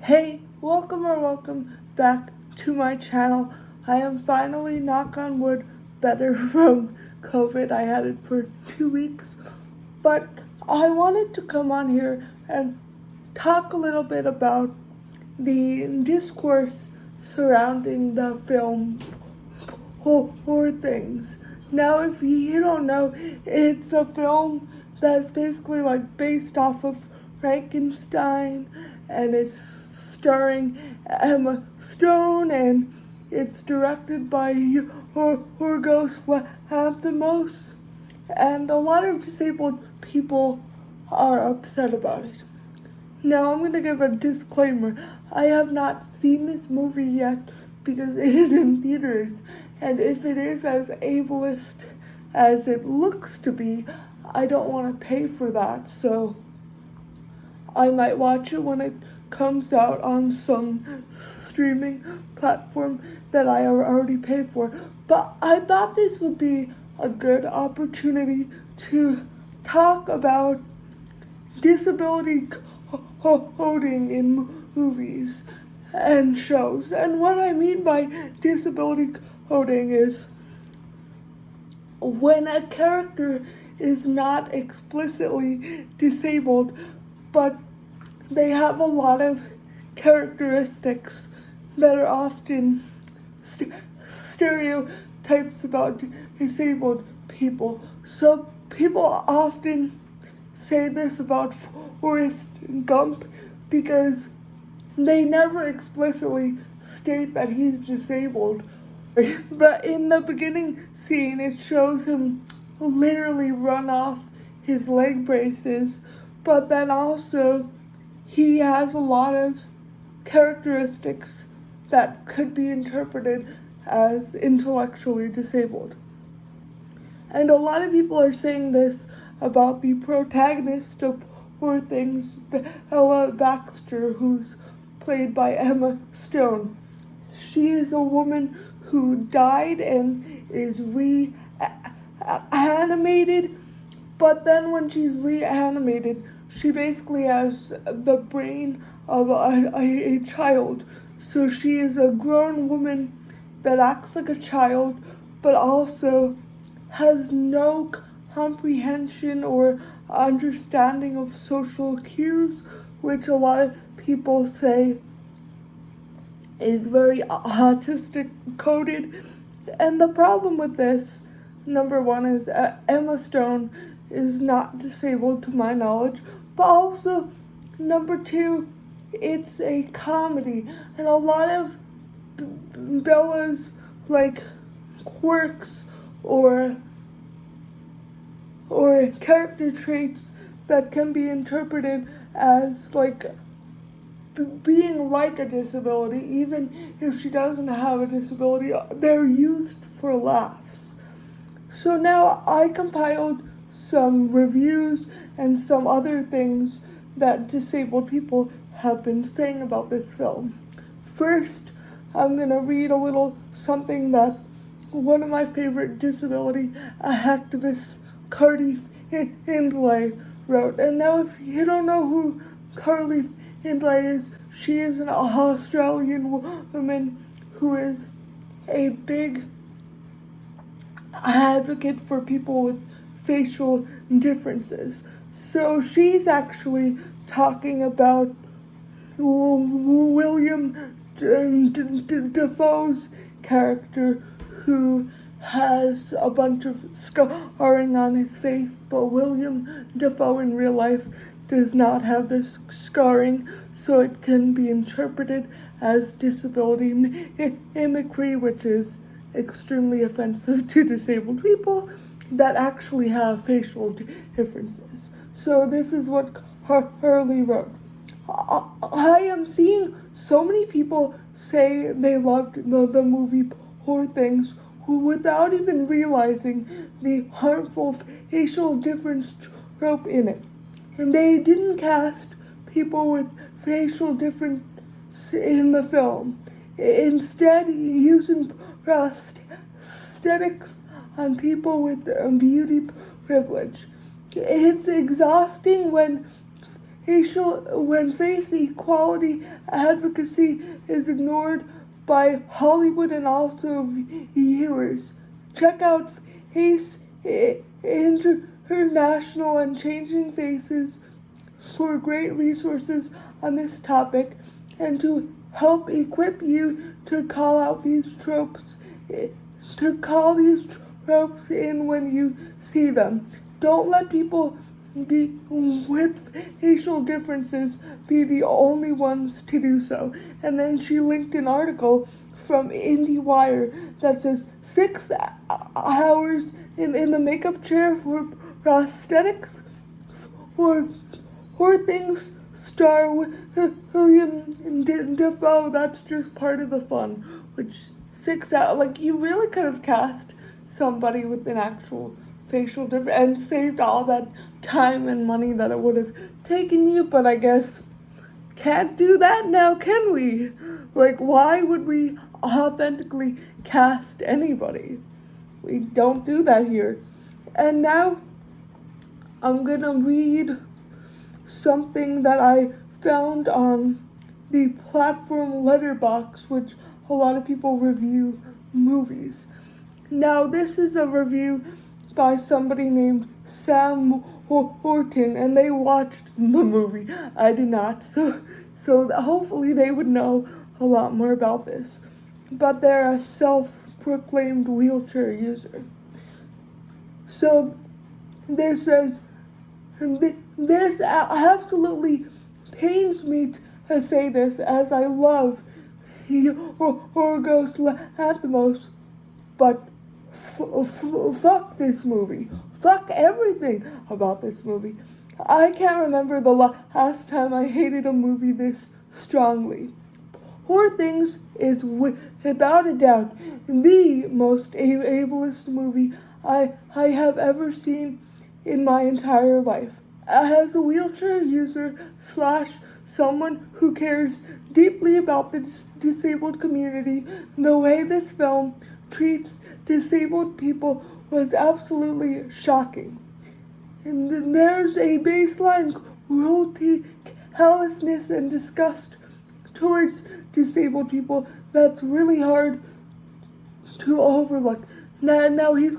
Hey, welcome back to my channel. I am finally, knock on wood, better from COVID. I had it for 2 weeks, but I wanted to come on here and talk a little bit about the discourse surrounding the film Poor Things. Now, if you don't know, it's a film that's basically like based off of Frankenstein, and it's starring Emma Stone, and it's directed by Yorgos Lanthimos, and a lot of disabled people are upset about it. Now, I'm going to give a disclaimer. I have not seen this movie yet because it is in theaters, and if it is as ableist as it looks to be, I don't want to pay for that, so I might watch it when it comes out on some streaming platform that I already pay for. But I thought this would be a good opportunity to talk about disability coding in movies and shows. And what I mean by disability coding is when a character is not explicitly disabled, but they have a lot of characteristics that are often stereotypes about disabled people. So people often say this about Forrest Gump because they never explicitly state that he's disabled. But in the beginning scene, it shows him literally run off his leg braces, but then also he has a lot of characteristics that could be interpreted as intellectually disabled. And a lot of people are saying this about the protagonist of Poor Things, Bella Baxter, who's played by Emma Stone. She is a woman who died and is reanimated, but then when she's reanimated, she basically has the brain of a child. So she is a grown woman that acts like a child, but also has no comprehension or understanding of social cues, which a lot of people say is very autistic coded. And the problem with this, number one, is Emma Stone is not disabled to my knowledge, but also number two, it's a comedy, and a lot of Bella's like quirks or character traits that can be interpreted as like being like a disability, even if she doesn't have a disability, they're used for laughs. So now I compiled some reviews and some other things that disabled people have been saying about this film. First, I'm going to read a little something that one of my favorite disability activists, Carly Findlay, wrote. And now if you don't know who Carly Findlay is, she is an Australian woman who is a big advocate for people with facial differences. So she's actually talking about William Dafoe's character, who has a bunch of scarring on his face, but William Dafoe in real life does not have this scarring, so it can be interpreted as disability mimicry, which is extremely offensive to disabled people that actually have facial differences. So this is what Hurley wrote. I am seeing so many people say they loved the movie Poor Things without even realizing the harmful facial difference trope in it. And they didn't cast people with facial difference in the film, instead using prosthetics on people with beauty privilege. It's exhausting when when face equality advocacy is ignored by Hollywood and also viewers. Check out Face International and Changing Faces for great resources on this topic and to help equip you to call out these tropes, to call these tropes in when you see them. Don't let people with facial differences be the only ones to do so. And then she linked an article from IndieWire that says 6 hours in the makeup chair for prosthetics for things star William Dafoe. That's just part of the fun. Which 6 hours, like, you really could have cast somebody with an actual facial difference and saved all that time and money that it would have taken you, but I guess can't do that now, can we? Like, why would we authentically cast anybody? We don't do that here. And now I'm gonna read something that I found on the platform Letterbox, which a lot of people review movies. Now, this is a review by somebody named Sam Horton, and they watched the movie. I did not, so hopefully they would know a lot more about this. But they're a self-proclaimed wheelchair user. So this says, this absolutely pains me to say this, as I love Yorgos Lanthimos, but fuck this movie. Fuck everything about this movie. I can't remember the last time I hated a movie this strongly. Poor Things is without a doubt the most ableist movie I have ever seen in my entire life. As a wheelchair user / someone who cares deeply about the disabled community, the way this film treats disabled people was absolutely shocking. And then there's a baseline cruelty, callousness, and disgust towards disabled people that's really hard to overlook. Now this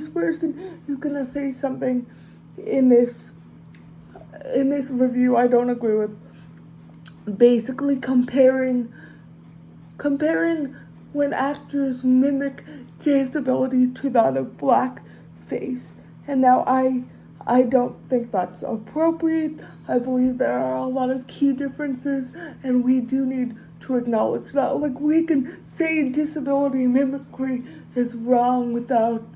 person is gonna say something in this review I don't agree with. Basically comparing when actors mimic disability to that of blackface. And now I don't think that's appropriate. I believe there are a lot of key differences, and we do need to acknowledge that. Like, we can say disability mimicry is wrong without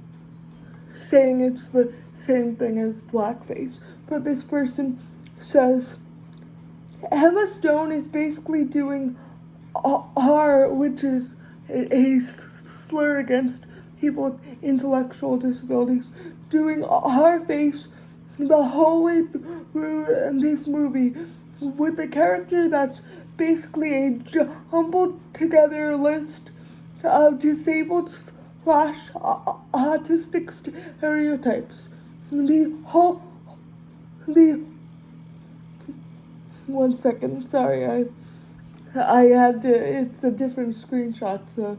saying it's the same thing as blackface. But this person says, Emma Stone is basically doing R, which is a slur against people with intellectual disabilities, doing her face the whole way through this movie with a character that's basically a jumbled together list of disabled / autistic stereotypes. One second, sorry, I had to, it's a different screenshot, so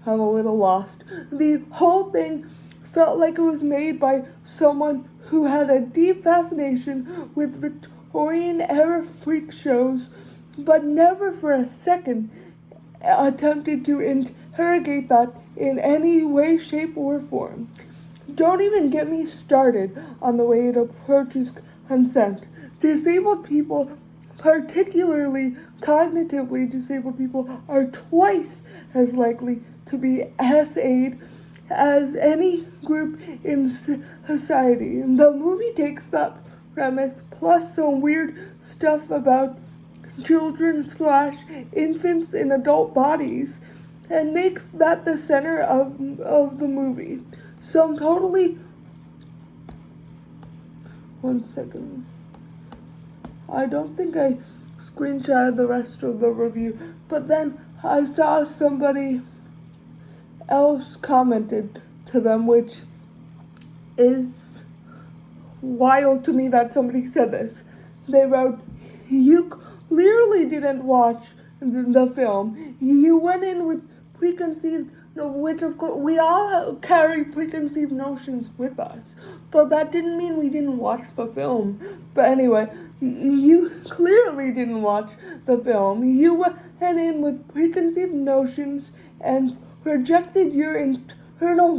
I'm a little lost. The whole thing felt like it was made by someone who had a deep fascination with Victorian-era freak shows, but never for a second attempted to interrogate that in any way, shape, or form. Don't even get me started on the way it approaches consent. Disabled people, particularly cognitively disabled people, are twice as likely to be SA'd as any group in society. And the movie takes that premise, plus some weird stuff about children / infants in adult bodies, and makes that the center of the movie. So I'm totally... One second. I don't think I screenshotted the rest of the review, but then I saw somebody else commented to them, which is wild to me that somebody said this. They wrote, "You clearly didn't watch the film. You went in with preconceived, which of course we all carry preconceived notions with us, but that didn't mean we didn't watch the film. But anyway, you clearly didn't watch the film. You went in with preconceived notions and projected your internal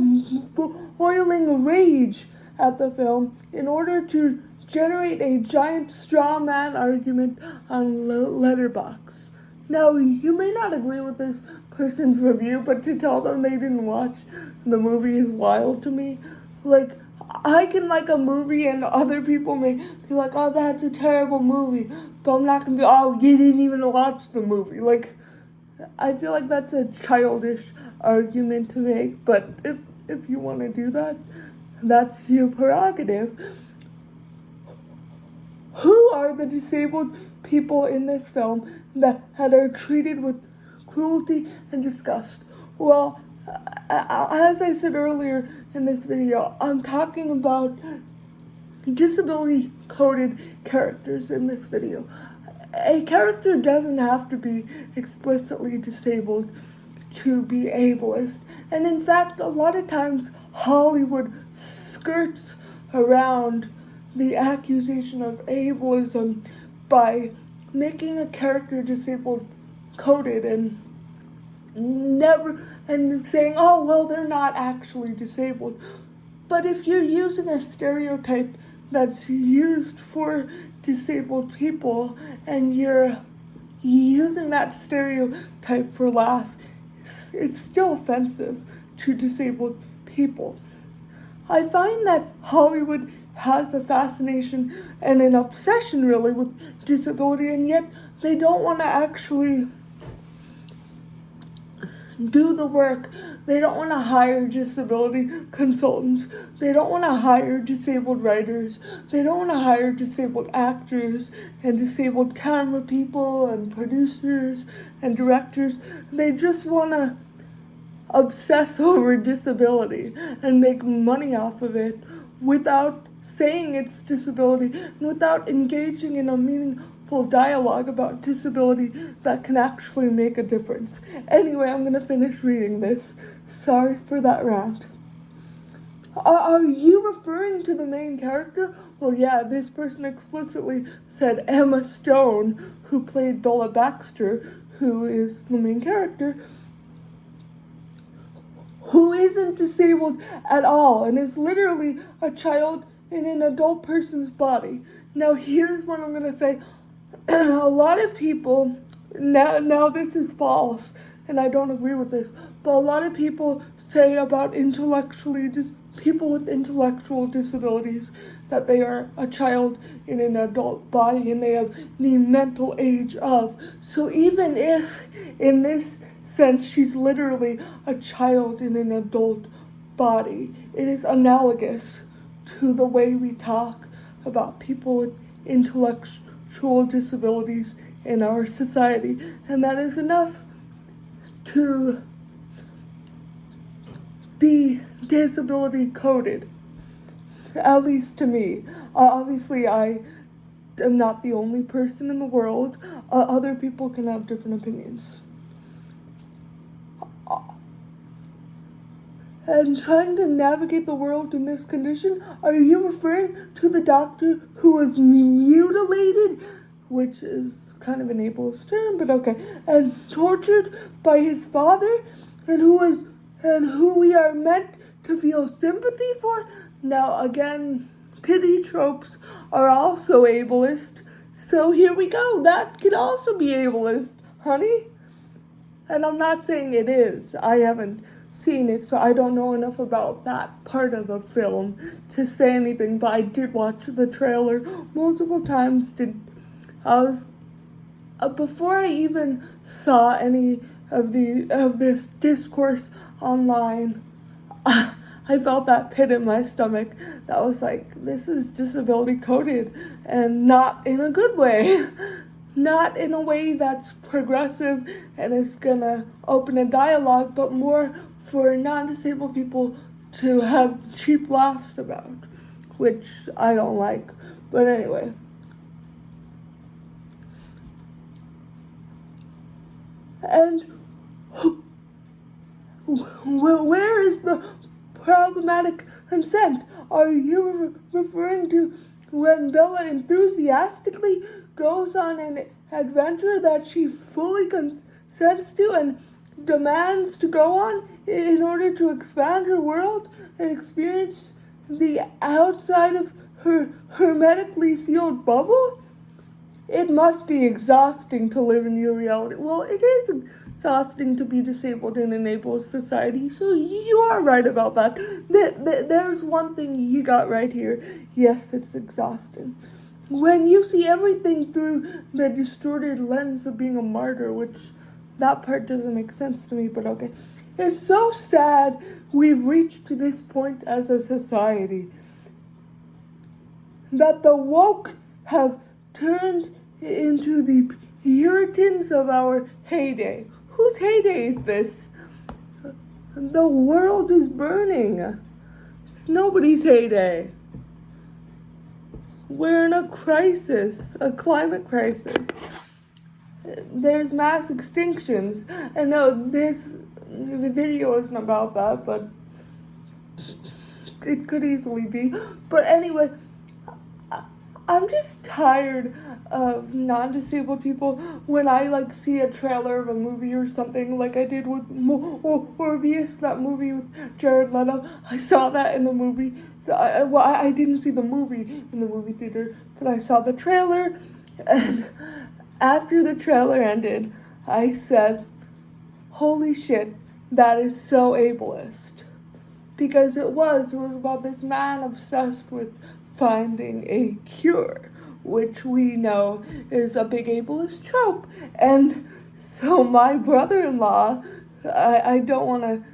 boiling rage at the film in order to generate a giant straw man argument on Letterboxd. Now, you may not agree with this person's review, but to tell them they didn't watch the movie is wild to me. Like, I can like a movie and other people may be like, oh, that's a terrible movie, but I'm not gonna be, oh, you didn't even watch the movie. Like, I feel like that's a childish argument to make, but if you want to do that, that's your prerogative. Who are the disabled people in this film that are treated with cruelty and disgust? Well, as I said earlier in this video, I'm talking about disability-coded characters in this video. A character doesn't have to be explicitly disabled to be ableist, and in fact, a lot of times Hollywood skirts around the accusation of ableism by making a character disabled coded and saying, oh, well, they're not actually disabled. But if you're using a stereotype that's used for disabled people and you're using that stereotype for laughs, it's still offensive to disabled people. I find that Hollywood has a fascination and an obsession really with disability, and yet they don't want to actually do the work. They don't want to hire disability consultants. They don't want to hire disabled writers. They don't want to hire disabled actors and disabled camera people and producers and directors. They just want to obsess over disability and make money off of it without saying it's disability and without engaging in a meaningful dialogue about disability that can actually make a difference. Anyway, I'm going to finish reading this. Sorry for that rant. Are you referring to the main character? Well, yeah, this person explicitly said Emma Stone, who played Bella Baxter, who is the main character, who isn't disabled at all and is literally a child in an adult person's body. Now, here's what I'm going to say. A lot of people, now this is false, and I don't agree with this, but a lot of people say about people with intellectual disabilities that they are a child in an adult body and they have the mental age of. So even if, in this sense, she's literally a child in an adult body, it is analogous to the way we talk about people with intellectual disabilities in our society, and that is enough to be disability coded, at least to me. Obviously, I am not the only person in the world. Other people can have different opinions. And trying to navigate the world in this condition, are you referring to the doctor who was mutilated, which is kind of an ableist term, but okay, and tortured by his father, and who we are meant to feel sympathy for? Now, again, pity tropes are also ableist, so here we go. That could also be ableist, honey. And I'm not saying it is. I haven't seen it, so I don't know enough about that part of the film to say anything, but I did watch the trailer multiple times. Before I even saw any of this discourse online, I felt that pit in my stomach that was like, this is disability coded, and not in a good way. Not in a way that's progressive and is gonna open a dialogue, but more for non-disabled people to have cheap laughs about. which I don't like. But anyway. And where is the problematic consent? Are you referring to when Bella enthusiastically goes on an adventure that she fully consents to and demands to go on in order to expand her world and experience the outside of her hermetically sealed bubble? It must be exhausting to live in your reality. Well, it is exhausting to be disabled in an ableist society, so you are right about that. There's one thing you got right here. Yes, it's exhausting. When you see everything through the distorted lens of being a martyr, which that part doesn't make sense to me, but okay. It's so sad we've reached this point as a society that the woke have turned into the Puritans of our heyday. Whose heyday is this? The world is burning. It's nobody's heyday. We're in a crisis, a climate crisis. There's mass extinctions. I know this video isn't about that, but it could easily be. But anyway, I'm just tired of non-disabled people when I see a trailer of a movie or something like I did with Morbius, that movie with Jared Leto. I saw that in the movie. I didn't see the movie in the movie theater, but I saw the trailer, and after the trailer ended, I said, holy shit, that is so ableist. Because it was about this man obsessed with finding a cure, which we know is a big ableist trope. And so my brother-in-law, I don't want to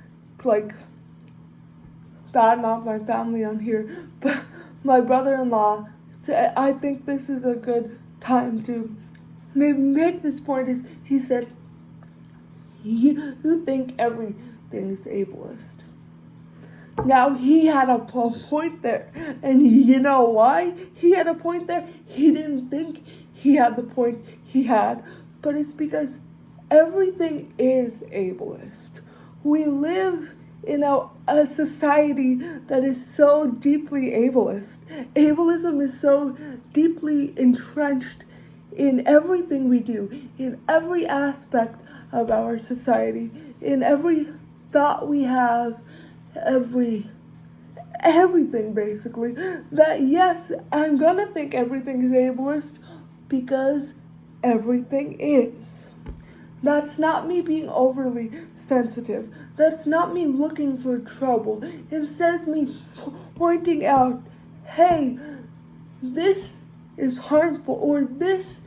badmouth my family on here, but my brother-in-law said, I think this is a good time to maybe make this point. Is he said, you think everything's ableist. Now, he had a point there, and you know why he had a point there? He didn't think he had the point he had, but it's because everything is ableist. We live in a society that is so deeply ableist. Ableism is so deeply entrenched in everything we do, in every aspect of our society, in every thought we have, everything basically, that yes, I'm gonna think everything is ableist because everything is. That's not me being overly sensitive. That's not me looking for trouble. Instead, it's me pointing out, hey, this is harmful, or this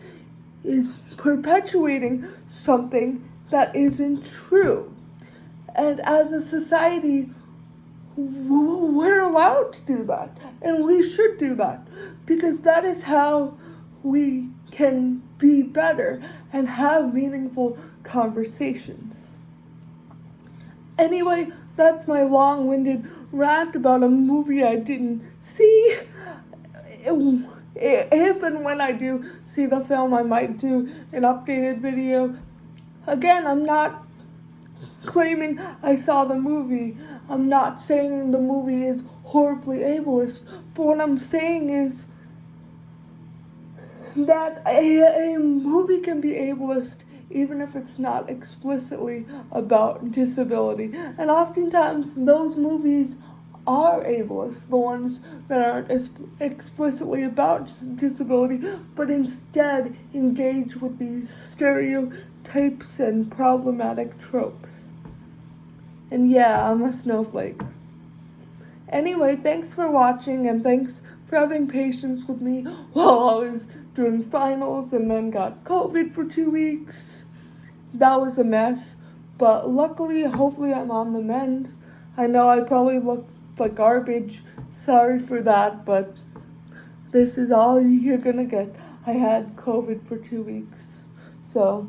is perpetuating something that isn't true. And as a society, we're allowed to do that, and we should do that, because that is how we can be better and have meaningful conversations. Anyway, that's my long-winded rant about a movie I didn't see. If and when I do see the film, I might do an updated video. Again, I'm not claiming I saw the movie. I'm not saying the movie is horribly ableist, but what I'm saying is that a movie can be ableist even if it's not explicitly about disability. And oftentimes those movies are ableist, the ones that aren't explicitly about disability, but instead engage with these stereotypes and problematic tropes. And yeah, I'm a snowflake. Anyway, thanks for watching, and thanks for having patience with me while I was doing finals and then got COVID for 2 weeks. That was a mess, but luckily, hopefully I'm on the mend. I know I probably looked like garbage. Sorry for that, but this is all you're gonna get. I had COVID for 2 weeks. So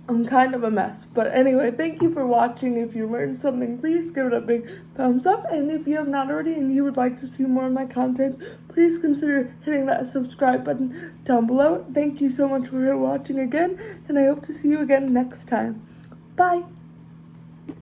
I'm kind of a mess. But anyway, thank you for watching. If you learned something, please give it a big thumbs up. And if you have not already and you would like to see more of my content, please consider hitting that subscribe button down below. Thank you so much for watching again, and I hope to see you again next time. Bye!